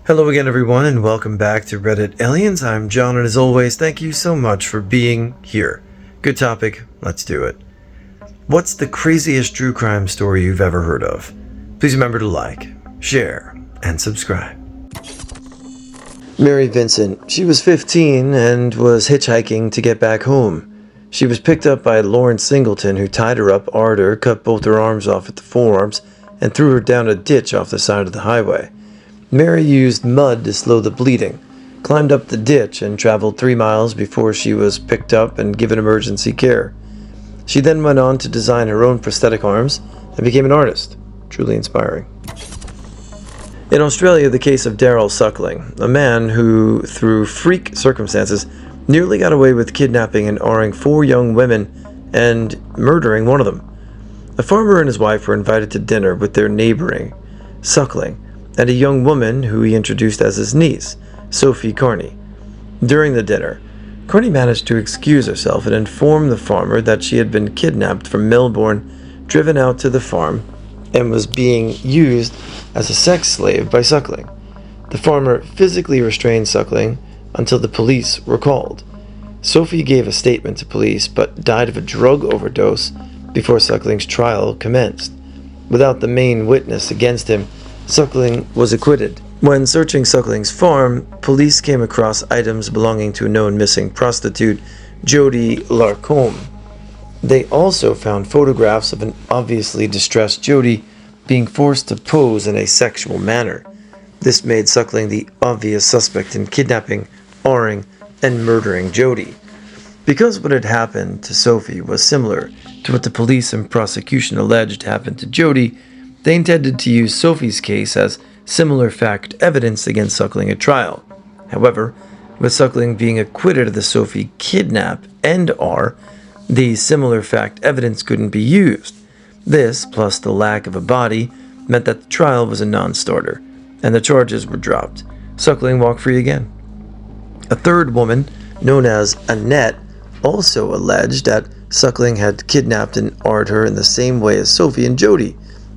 Hello again, everyone, and welcome back to Reddit Aliens. I'm John, and as always, thank you so much for being here. Good topic, let's do it. What's the craziest true crime story you've ever heard of? Please remember to like, share, and subscribe. Mary Vincent. She was 15 and was hitchhiking to get back home. She was picked up by Lawrence Singleton, who tied her up, arred her, cut both her arms off at the forearms, and threw her down a ditch off the side of the highway. Mary used mud to slow the bleeding, climbed up the ditch, and traveled 3 miles before she was picked up and given emergency care. She then went on to design her own prosthetic arms and became an artist. Truly inspiring. In Australia, the case of Daryl Suckling, a man who, through freak circumstances, nearly got away with kidnapping and arring 4 young women and murdering one of them. A farmer and his wife were invited to dinner with their neighboring Suckling and a young woman who he introduced as his niece, Sophie Carney. During the dinner, Carney managed to excuse herself and inform the farmer that she had been kidnapped from Melbourne, driven out to the farm, and was being used as a sex slave by Suckling. The farmer physically restrained Suckling until the police were called. Sophie gave a statement to police but died of a drug overdose before Suckling's trial commenced. Without the main witness against him, Suckling was acquitted. When searching Suckling's farm, police came across items belonging to a known missing prostitute, Jody Larcombe. They also found photographs of an obviously distressed Jody being forced to pose in a sexual manner. This made Suckling the obvious suspect in kidnapping, arring, and murdering Jody. Because what had happened to Sophie was similar to what the police and prosecution alleged happened to Jody, they intended to use Sophie's case as similar fact evidence against Suckling at trial. However, with Suckling being acquitted of the Sophie kidnap and arr, the similar fact evidence couldn't be used. This, plus the lack of a body, meant that the trial was a non-starter, and the charges were dropped. Suckling walked free again. A third woman, known as Annette, also alleged that Suckling had kidnapped and arred her in the same way as Sophie and Jody.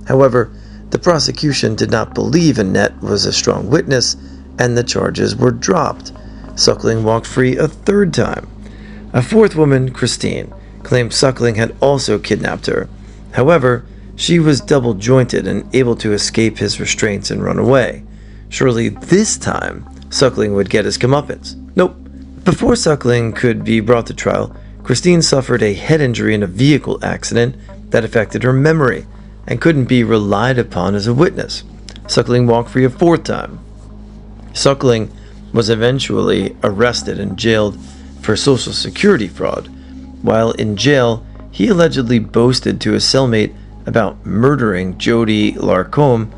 However, the prosecution did not believe Annette was a strong witness, and the charges were dropped. Suckling walked free a third time. A fourth woman, Christine, claimed Suckling had also kidnapped her. However, she was double-jointed and able to escape his restraints and run away. Surely this time, Suckling would get his comeuppance. Nope. Before Suckling could be brought to trial, Christine suffered a head injury in a vehicle accident that affected her memory and couldn't be relied upon as a witness. Suckling walked free a fourth time. Suckling was eventually arrested and jailed for Social Security fraud. While in jail, he allegedly boasted to his cellmate about murdering Jody Larcombe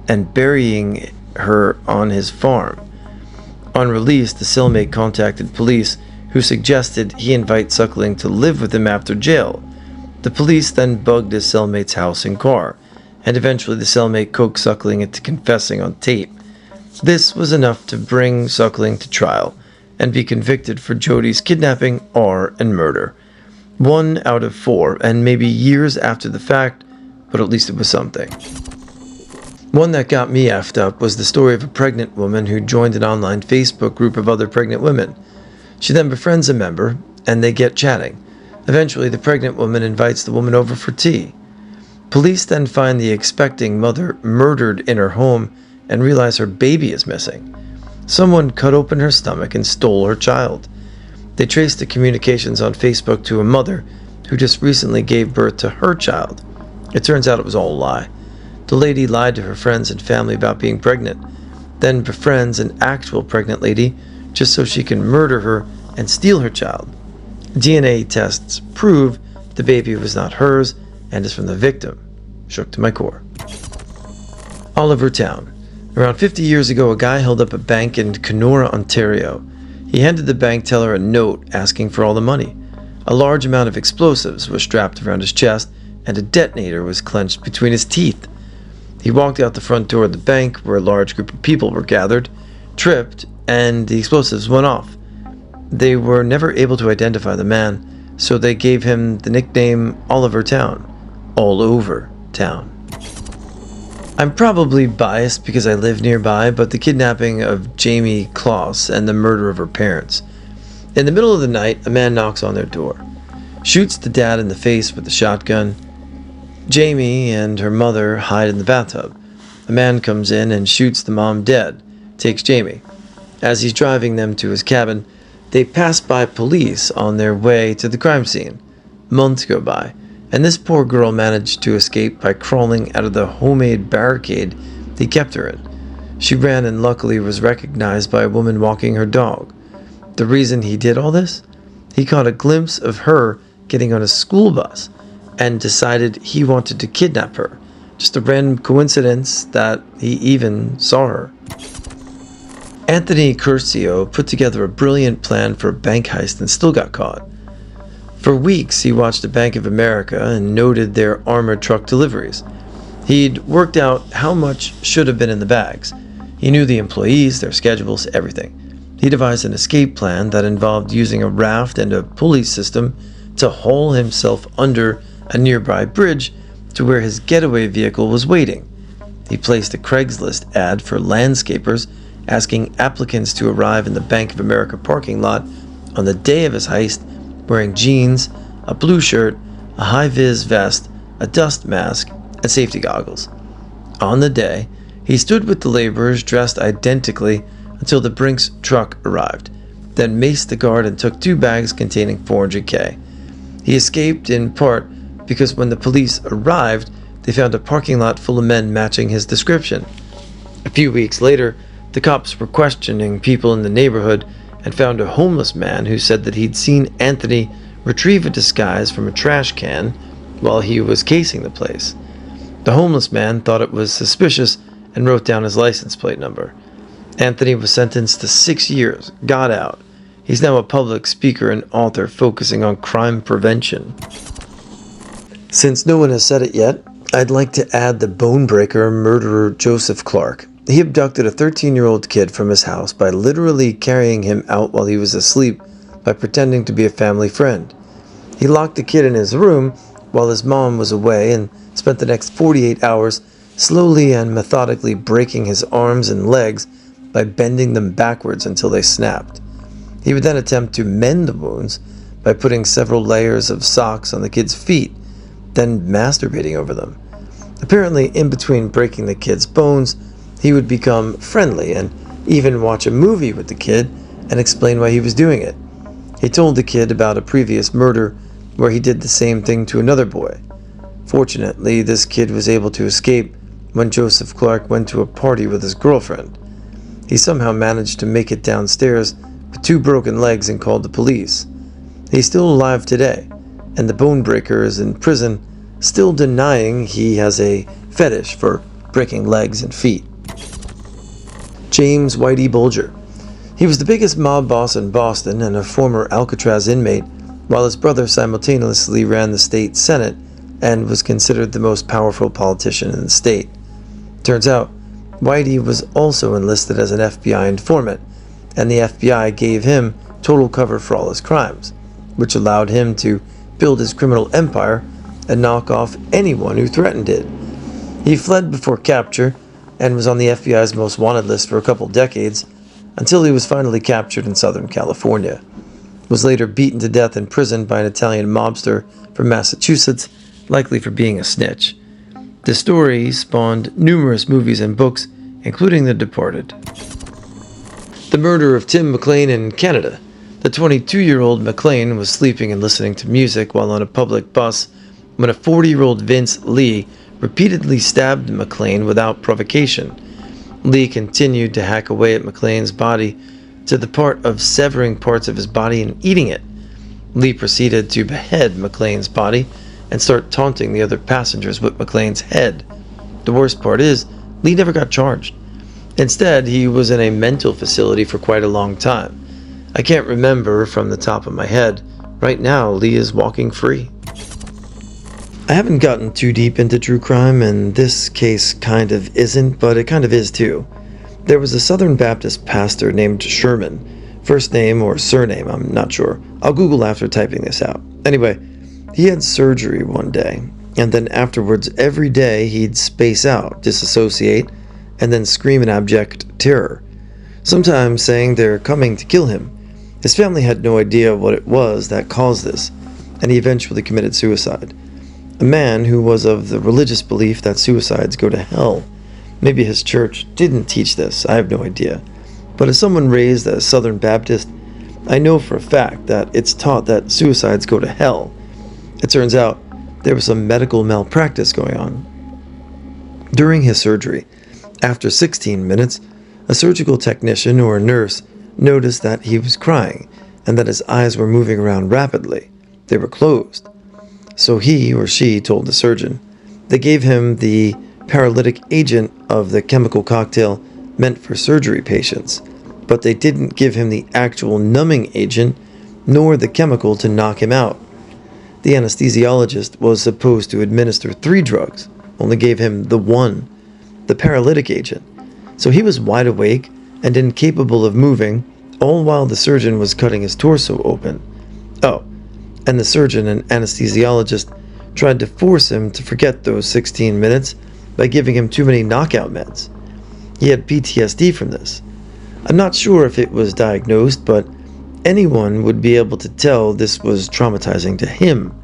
and burying her on his farm. On release, the cellmate contacted police, who suggested he invite Suckling to live with him after jail. The police then bugged his cellmate's house and car, and eventually the cellmate coaxed Suckling into confessing on tape. This was enough to bring Suckling to trial and be convicted for Jody's kidnapping, arr, and murder. 1 out of 4, and maybe years after the fact, but at least it was something. One that got me effed up was the story of a pregnant woman who joined an online Facebook group of other pregnant women. She then befriends a member, and they get chatting. Eventually, the pregnant woman invites the woman over for tea. Police then find the expecting mother murdered in her home and realize her baby is missing. Someone cut open her stomach and stole her child. They traced the communications on Facebook to a mother who just recently gave birth to her child. It turns out it was all a lie. The lady lied to her friends and family about being pregnant, then befriends an actual pregnant lady just so she can murder her and steal her child. DNA tests prove the baby was not hers and is from the victim. Shook to my core. Oliver Town. Around 50 years ago, a guy held up a bank in Kenora, Ontario. He handed the bank teller a note asking for all the money. A large amount of explosives was strapped around his chest, and a detonator was clenched between his teeth. He walked out the front door of the bank, where a large group of people were gathered, tripped, and the explosives went off. They were never able to identify the man, so they gave him the nickname Oliver Town. All over town. I'm probably biased because I live nearby, but the kidnapping of Jamie Kloss and the murder of her parents. In the middle of the night, a man knocks on their door, shoots the dad in the face with a shotgun. Jamie and her mother hide in the bathtub. A man comes in and shoots the mom dead, takes Jamie. As he's driving them to his cabin, they pass by police on their way to the crime scene. Months go by, and this poor girl managed to escape by crawling out of the homemade barricade they kept her in. She ran and luckily was recognized by a woman walking her dog. The reason he did all this? He caught a glimpse of her getting on a school bus and decided he wanted to kidnap her. Just a random coincidence that he even saw her. Anthony Curcio put together a brilliant plan for a bank heist and still got caught. For weeks, he watched the Bank of America and noted their armored truck deliveries. He'd worked out how much should have been in the bags. He knew the employees, their schedules, everything. He devised an escape plan that involved using a raft and a pulley system to haul himself under a nearby bridge to where his getaway vehicle was waiting. He placed a Craigslist ad for landscapers asking applicants to arrive in the Bank of America parking lot on the day of his heist wearing jeans, a blue shirt, a high-vis vest, a dust mask, and safety goggles. On the day, he stood with the laborers dressed identically until the Brinks truck arrived, then maced the guard and took 2 bags containing $400K. He escaped in part because when the police arrived, they found a parking lot full of men matching his description. A few weeks later, the cops were questioning people in the neighborhood and found a homeless man who said that he'd seen Anthony retrieve a disguise from a trash can while he was casing the place. The homeless man thought it was suspicious and wrote down his license plate number. Anthony was sentenced to 6 years, got out. He's now a public speaker and author focusing on crime prevention. Since no one has said it yet, I'd like to add the bonebreaker murderer Joseph Clark. He abducted a 13-year-old kid from his house by literally carrying him out while he was asleep by pretending to be a family friend. He locked the kid in his room while his mom was away and spent the next 48 hours slowly and methodically breaking his arms and legs by bending them backwards until they snapped. He would then attempt to mend the wounds by putting several layers of socks on the kid's feet, then masturbating over them. Apparently, in between breaking the kid's bones, he would become friendly and even watch a movie with the kid and explain why he was doing it. He told the kid about a previous murder where he did the same thing to another boy. Fortunately, this kid was able to escape when Joseph Clark went to a party with his girlfriend. He somehow managed to make it downstairs with 2 broken legs and called the police. He's still alive today, and the bonebreaker is in prison, still denying he has a fetish for breaking legs and feet. James Whitey Bulger. He was the biggest mob boss in Boston and a former Alcatraz inmate, while his brother simultaneously ran the state senate and was considered the most powerful politician in the state. Turns out, Whitey was also enlisted as an FBI informant, and the FBI gave him total cover for all his crimes, which allowed him to build his criminal empire and knock off anyone who threatened it. He fled before capture and was on the FBI's most wanted list for a couple decades until he was finally captured in Southern California. Was later beaten to death in prison by an Italian mobster from Massachusetts, likely for being a snitch. The story spawned numerous movies and books, including The Departed. The murder of Tim McLean in Canada. The 22-year-old McLean was sleeping and listening to music while on a public bus when a 40-year-old Vince Lee repeatedly stabbed McLean without provocation. Lee continued to hack away at McLean's body to the part of severing parts of his body and eating it. Lee proceeded to behead McLean's body and start taunting the other passengers with McLean's head. The worst part is, Lee never got charged. Instead, he was in a mental facility for quite a long time. I can't remember from the top of my head. Right now, Lee is walking free. I haven't gotten too deep into true crime, and this case kind of isn't, but it kind of is too. There was a Southern Baptist pastor named Sherman. First name or surname, I'm not sure. I'll Google after typing this out. Anyway, he had surgery one day. And then afterwards, every day, he'd space out, disassociate, and then scream in abject terror, sometimes saying they're coming to kill him. His family had no idea what it was that caused this, and he eventually committed suicide. A man who was of the religious belief that suicides go to hell. Maybe his church didn't teach this, I have no idea. But as someone raised as Southern Baptist, I know for a fact that it's taught that suicides go to hell. It turns out there was some medical malpractice going on. During his surgery, after 16 minutes, a surgical technician or a nurse noticed that he was crying and that his eyes were moving around rapidly. They were closed. So he or she told the surgeon. They gave him the paralytic agent of the chemical cocktail meant for surgery patients, but they didn't give him the actual numbing agent nor the chemical to knock him out. The anesthesiologist was supposed to administer 3 drugs, only gave him the one, the paralytic agent. So he was wide awake and incapable of moving, all while the surgeon was cutting his torso open. Oh, and the surgeon and anesthesiologist tried to force him to forget those 16 minutes by giving him too many knockout meds. He had PTSD from this. I'm not sure if it was diagnosed, but anyone would be able to tell this was traumatizing to him.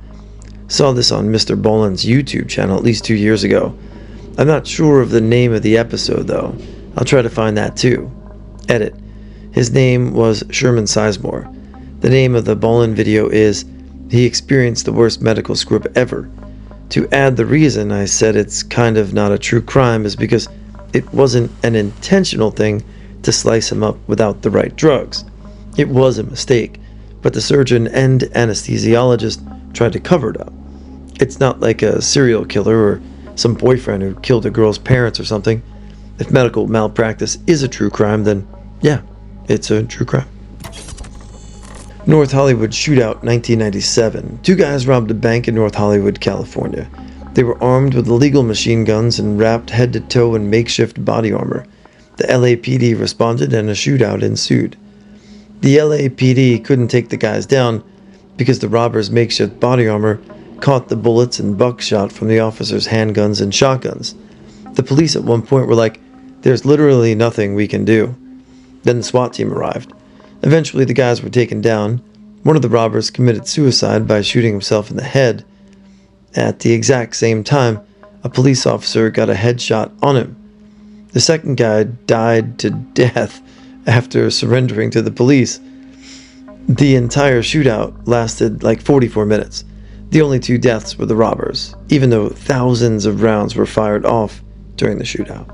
Saw this on Mr. Boland's YouTube channel at least 2 years ago. I'm not sure of the name of the episode though. I'll try to find that too. Edit. His name was Sherman Sizemore. The name of the Boland video is He Experienced the Worst Medical Screw-Up Ever. To add the reason I said it's kind of not a true crime is because it wasn't an intentional thing to slice him up without the right drugs. It was a mistake, but the surgeon and anesthesiologist tried to cover it up. It's not like a serial killer or some boyfriend who killed a girl's parents or something. If medical malpractice is a true crime, then yeah, it's a true crime. North Hollywood shootout 1997. 2 guys robbed a bank in North Hollywood, California. They were armed with illegal machine guns and wrapped head to toe in makeshift body armor. The LAPD responded and a shootout ensued. The LAPD couldn't take the guys down because the robbers' makeshift body armor caught the bullets and buckshot from the officers' handguns and shotguns. The police at one point were like, "There's literally nothing we can do." Then the SWAT team arrived. Eventually the guys were taken down. One of the robbers committed suicide by shooting himself in the head. At the exact same time, a police officer got a headshot on him. The second guy died to death after surrendering to the police. The entire shootout lasted like 44 minutes. The only 2 deaths were the robbers, even though thousands of rounds were fired off during the shootout.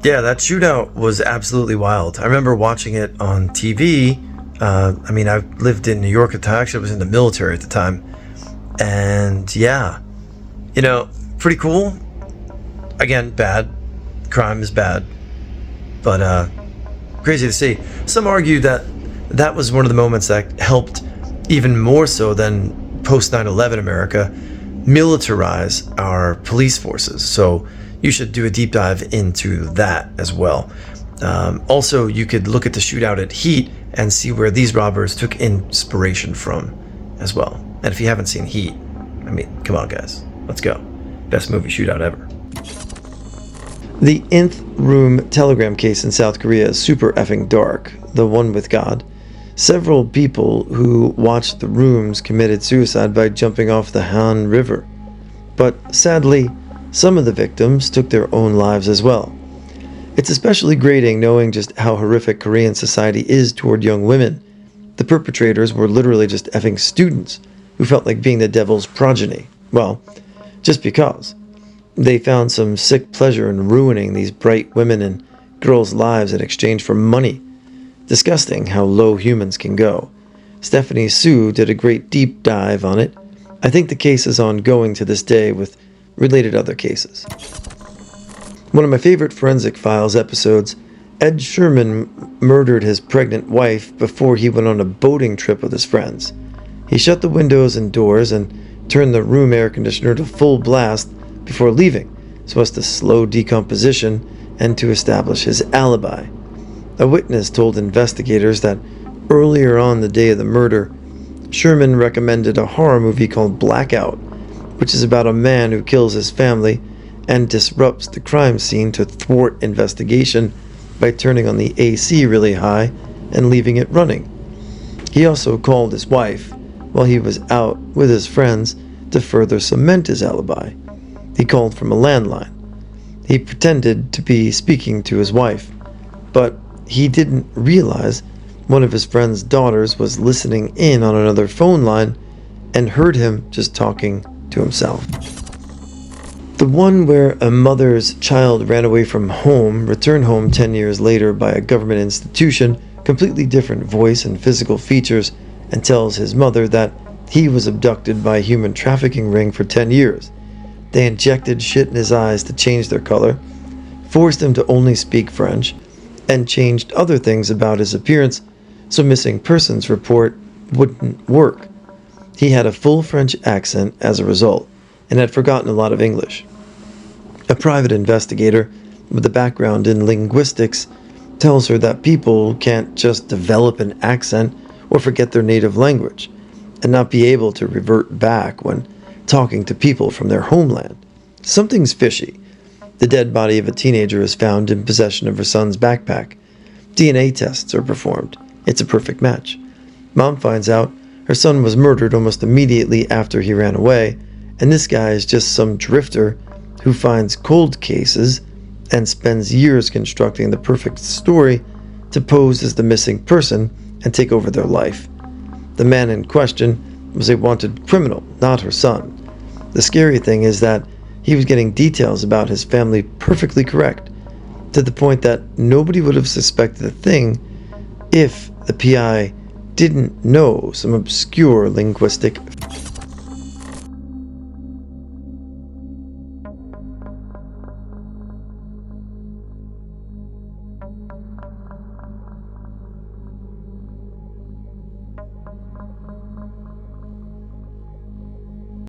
Yeah, that shootout was absolutely wild. I remember watching it on TV. I lived in New York at the time. Actually, I was in the military at the time. And yeah, pretty cool. Again, bad. Crime is bad. But crazy to see. Some argue that that was one of the moments that helped even more so than post 9/11 America militarize our police forces. So you should do a deep dive into that as well. Also, you could look at the shootout at Heat and see where these robbers took inspiration from as well. And if you haven't seen Heat, come on guys, let's go. Best movie shootout ever. The Nth Room telegram case in South Korea is super effing dark, the one with God. Several people who watched the rooms committed suicide by jumping off the Han River. But sadly, some of the victims took their own lives as well. It's especially grating knowing just how horrific Korean society is toward young women. The perpetrators were literally just effing students who felt like being the devil's progeny. Well, just because. They found some sick pleasure in ruining these bright women and girls' lives in exchange for money. Disgusting how low humans can go. Stephanie Sue did a great deep dive on it. I think the case is ongoing to this day with related other cases. One of my favorite Forensic Files episodes, Ed Sherman murdered his pregnant wife before he went on a boating trip with his friends. He shut the windows and doors and turned the room air conditioner to full blast before leaving, so as to slow decomposition and to establish his alibi. A witness told investigators that earlier on the day of the murder, Sherman recommended a horror movie called Blackout, which is about a man who kills his family and disrupts the crime scene to thwart investigation by turning on the AC really high and leaving it running. He also called his wife while he was out with his friends to further cement his alibi. He called from a landline. He pretended to be speaking to his wife, but he didn't realize one of his friend's daughters was listening in on another phone line and heard him just talking to himself. The one where a mother's child ran away from home, returned home 10 years later by a government institution, completely different voice and physical features, and tells his mother that he was abducted by a human trafficking ring for 10 years. They injected shit in his eyes to change their color, forced him to only speak French, and changed other things about his appearance so missing persons report wouldn't work. He had a full French accent as a result, and had forgotten a lot of English. A private investigator with a background in linguistics tells her that people can't just develop an accent or forget their native language and not be able to revert back when talking to people from their homeland. Something's fishy. The dead body of a teenager is found in possession of her son's backpack. DNA tests are performed. It's a perfect match. Mom finds out her son was murdered almost immediately after he ran away, and this guy is just some drifter who finds cold cases and spends years constructing the perfect story to pose as the missing person and take over their life. The man in question was a wanted criminal, not her son. The scary thing is that he was getting details about his family perfectly correct, to the point that nobody would have suspected a thing if the PI didn't know some obscure linguistic